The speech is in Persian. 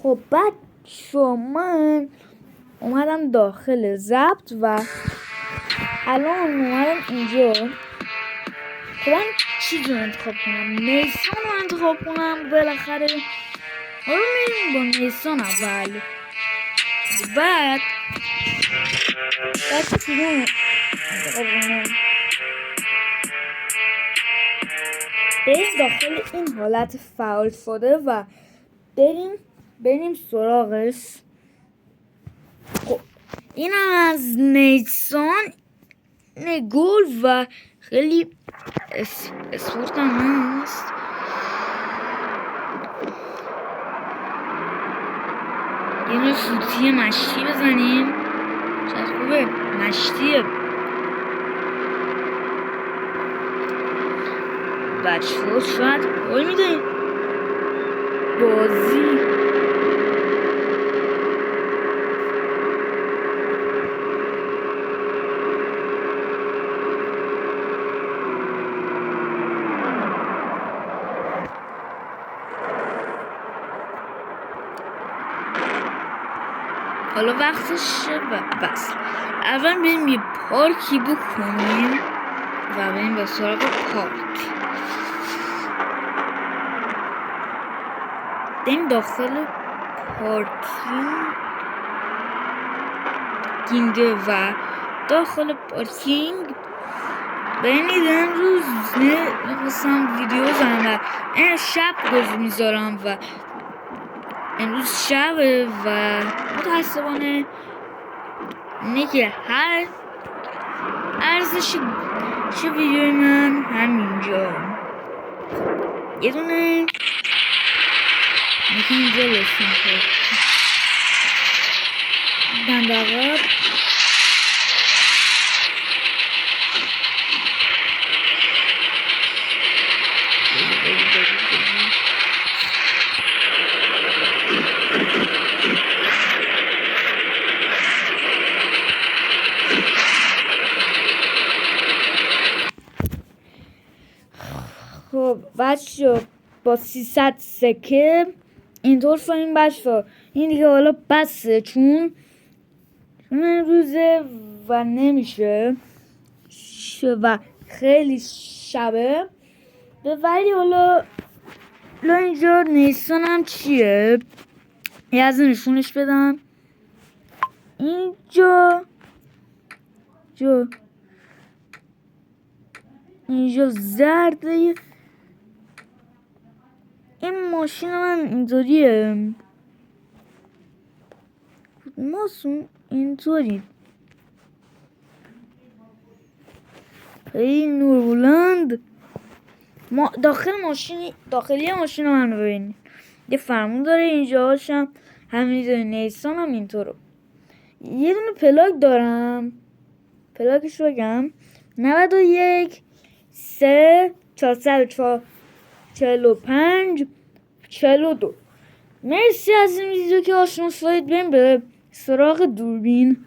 خب بعد من اومدم داخل ضبط و الان اومدم اینجا. خب من چیز رو انتخاب کنم، نیسان رو انتخاب کنم بالاخره. حالا میریم با نیسان اول، بعد کدوم انتخاب کنم. بریم داخل این حالت فعال شده و بریم سراغش. خب این از نیسان گل و خیلی اسپورت هم هست. یه نوع فوتی مشتی بزنیم، شاید خوبه. مشتیه بچه ها شاید حال میده بازی. حالا وقتشه بس اول بریم یه پارکی بکنیم و بریم به سراغ پارک. بریم داخل پارکینگ و داخل پارکینگ ببینید امروز میخواستم ویدیو بزنم و شب میذارم و امروز شبه و متاسفانه که هر ارزش ویدیوی من همینجا. یه دونه میتونی اینجا لسیم کنم دندقب. خب بچه با 300 سکه اینطور فاییم بچه. این دیگه حالا بسه چون روزه و نمیشه و خیلی شبه. ولی حالا اینجا نیسان هم چیه یه از نشونش بدم. اینجا زرده. این ماشین من اینطوریه، ماسون اینطوری خیلی نور بلند. ما داخلی ماشین من ببینید یه فرمون داره اینجا هاشم همینطوری. نیسان هم اینطور. یه دونه پلاک دارم، پلاکش بگم 91 3 445 42. مرسی از این ویدیو که آشنا شدید. بریم به سراغ دوربین.